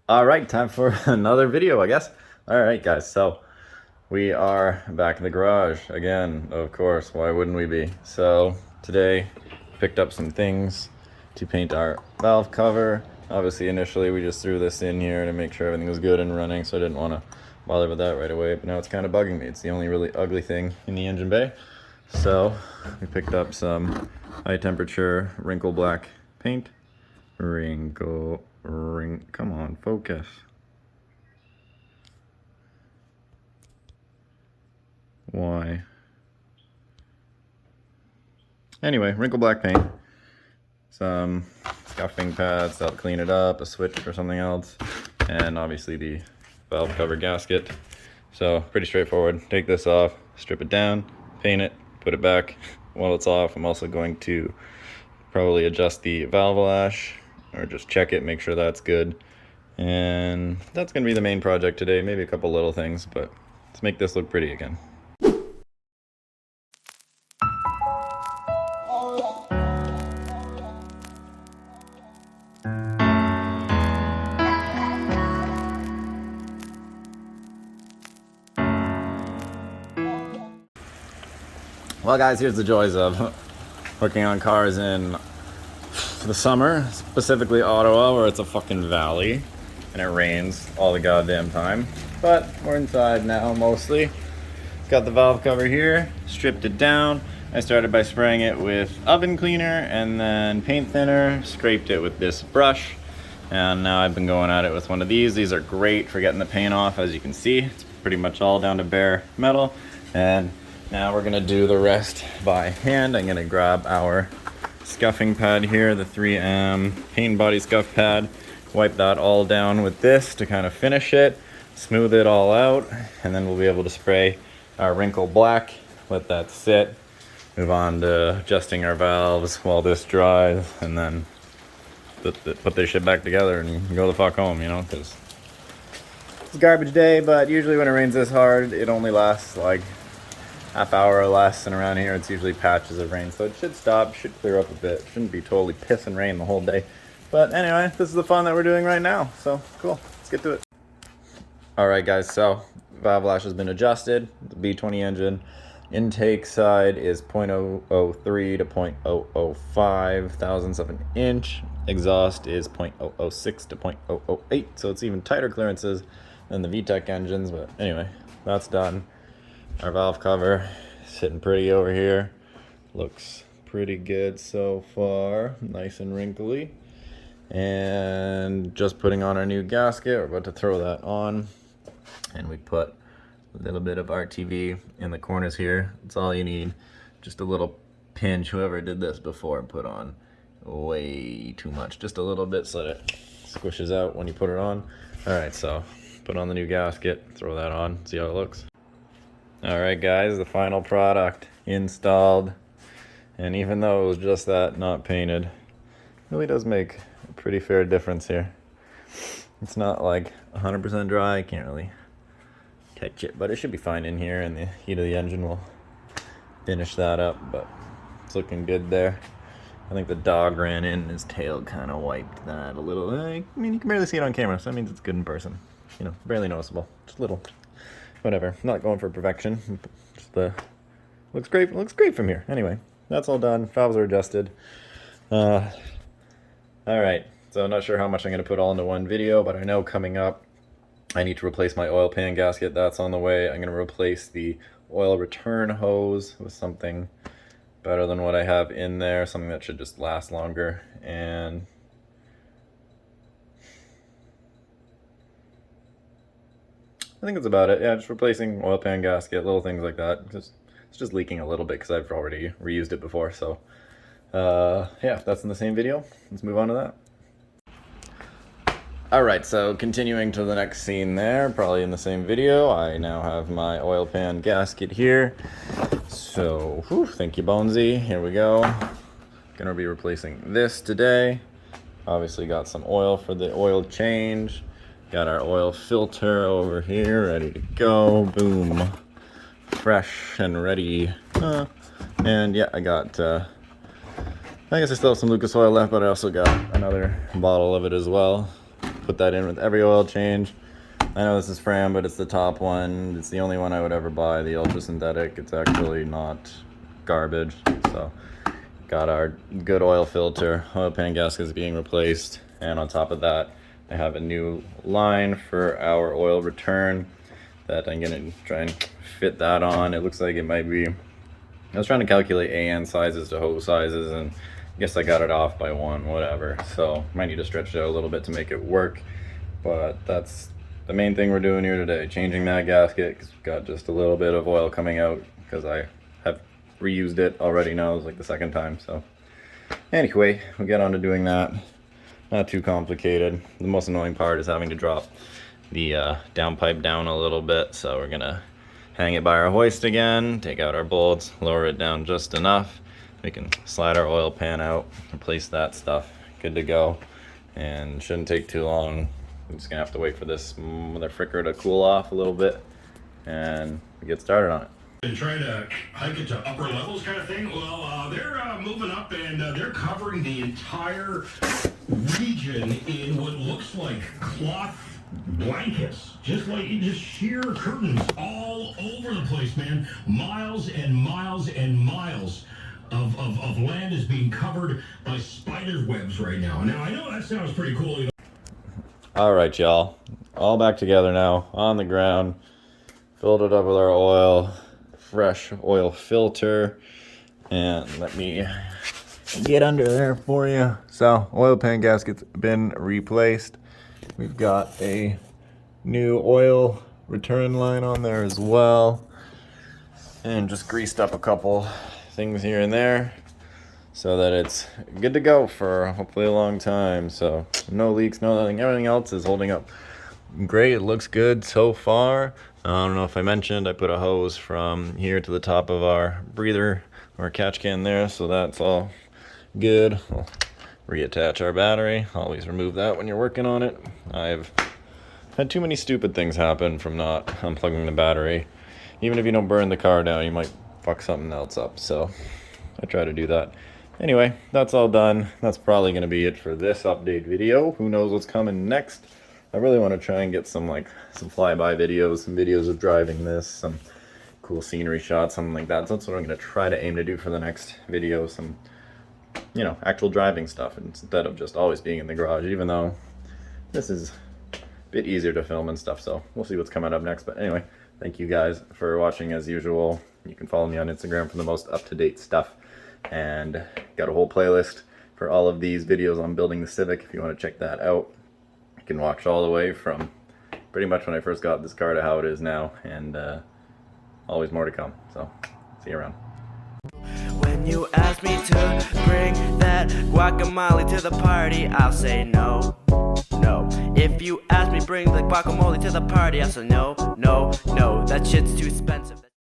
All right, time for another video, I guess. All right, guys, so we are back in the garage again, of course. Why wouldn't we be? So today, picked up some things to paint our valve cover. Obviously, initially, we just threw this in here to make sure everything was good and running, so I didn't want to bother with that right away. But now it's kind of bugging me. It's the only really ugly thing in the engine bay. So we picked up some high temperature wrinkle black paint. Come on, focus. Why? Anyway, wrinkle black paint. Some scuffing pads that'll clean it up, a switch or something else, and obviously the valve cover gasket. So pretty straightforward. Take this off, strip it down, paint it, put it back. While it's off, I'm also going to probably adjust the valve lash or just check it, make sure that's good. And that's going to be the main project today. Maybe a couple little things, but let's make this look pretty again. Well, guys, here's the joys of working on cars in the summer, specifically Ottawa, where it's a fucking valley and it rains all the goddamn time. But we're inside now mostly. Got the valve cover here, stripped it down. I started by spraying it with oven cleaner and then paint thinner, scraped it with this brush, and now I've been going at it with one of these. These are great for getting the paint off. As you can see, it's pretty much all down to bare metal, and now we're gonna do the rest by hand. I'm gonna grab our scuffing pad here, the 3M paint body scuff pad, wipe that all down with this to kind of finish it, smooth it all out, and then we'll be able to spray our wrinkle black, let that sit, move on to adjusting our valves while this dries, and then put this shit back together and go the fuck home, you know, because it's a garbage day. But usually when it rains this hard, it only lasts like half hour or less, and around here it's usually patches of rain, so it should stop, should clear up a bit. Shouldn't be totally piss and rain the whole day. But anyway, this is the fun that we're doing right now, so cool, let's get to it. All right, guys, so valve lash has been adjusted. The B20 engine intake side is 0.003 to 0.005 thousandths of an inch. Exhaust is 0.006 to 0.008, so it's even tighter clearances than the VTEC engines. But anyway, that's done. Our valve cover sitting pretty over here. Looks pretty good so far. Nice and wrinkly. And just putting on our new gasket. We're about to throw that on. And we put a little bit of RTV in the corners here. That's all you need. Just a little pinch. Whoever did this before put on way too much. Just a little bit so that it squishes out when you put it on. Alright, so put on the new gasket. Throw that on. See how it looks. Alright, guys, the final product installed, and even though it was just that, not painted, it really does make a pretty fair difference here. It's not like 100% dry, I can't really catch it, but it should be fine in here, and the heat of the engine will finish that up, but it's looking good there. I think the dog ran in and his tail kind of wiped that a little. I mean, you can barely see it on camera, so that means it's good in person. You know, barely noticeable, just a little. Whatever, I'm not going for perfection. Just looks great. Looks great from here. Anyway, that's all done. Valves are adjusted. All right. So I'm not sure how much I'm going to put all into one video, but I know coming up, I need to replace my oil pan gasket. That's on the way. I'm going to replace the oil return hose with something better than what I have in there. Something that should just last longer. And I think that's about it. Yeah, just replacing oil pan gasket, little things like that. It's just leaking a little bit because I've already reused it before. So, yeah, that's in the same video. Let's move on to that. All right, so continuing to the next scene there, probably in the same video, I now have my oil pan gasket here. So, whew, thank you, Bonesy. Here we go. Gonna be replacing this today. Obviously got some oil for the oil change. Got our oil filter over here, ready to go. Boom. Fresh and ready. And yeah, I got, I guess I still have some Lucas oil left, but I also got another bottle of it as well. put that in with every oil change. I know this is Fram, but it's the top one. It's the only one I would ever buy, the ultra synthetic. It's actually not garbage. So got our good oil filter, oil pan gaskets being replaced, and on top of that I have a new line for our oil return that I'm gonna try and fit that on. It looks like it might be, I was trying to calculate AN sizes to hose sizes, and I guess I got it off by one, whatever. So might need to stretch it out a little bit to make it work, but that's the main thing we're doing here today, changing that gasket, because we've got just a little bit of oil coming out because I have reused it already now. It's like the second time. So anyway, we'll get on to doing that. Not too complicated. The most annoying part is having to drop the downpipe down a little bit, so we're gonna hang it by our hoist again, take out our bolts, lower it down just enough. We can slide our oil pan out, replace that stuff, good to go, and shouldn't take too long. I'm just gonna have to wait for this mother fricker to cool off a little bit and get started on it. And trying to hike it to upper levels kind of thing. Well, they're moving up, and they're covering the entire region in what looks like cloth blankets, just sheer curtains all over the place, man. Miles and miles and miles of land is being covered by spider webs right now. Now, I know that sounds pretty cool. All right, y'all, all back together now on the ground. Filled it up with our oil, fresh oil filter, and let me get under there for you. So oil pan gasket's been replaced. We've got a new oil return line on there as well, and just greased up a couple things here and there so that it's good to go for hopefully a long time. So no leaks, no nothing. Everything else is holding up great. It looks good so far. I don't know if I mentioned, I put a hose from here to the top of our breather or catch can there, so that's all good. We'll reattach our battery. Always remove that when you're working on it. I've had too many stupid things happen from not unplugging the battery. Even if you don't burn the car down, you might fuck something else up, so I try to do that. Anyway, that's all done. That's probably going to be it for this update video. Who knows what's coming next? I really want to try and get some flyby videos, some videos of driving this, some cool scenery shots, something like that. So that's what I'm going to try to aim to do for the next video, some, you know, actual driving stuff instead of just always being in the garage, even though this is a bit easier to film and stuff. So we'll see what's coming up next. But anyway, thank you guys for watching as usual. You can follow me on Instagram for the most up-to-date stuff, and got a whole playlist for all of these videos on building the Civic if you want to check that out. You can watch all the way from pretty much when I first got this car to how it is now, and always more to come. So see you around. When you ask me to bring that guacamole to the party, I'll say no, no. If you ask me bring the guacamole to the party, I'll say no, no, no. That shit's too expensive.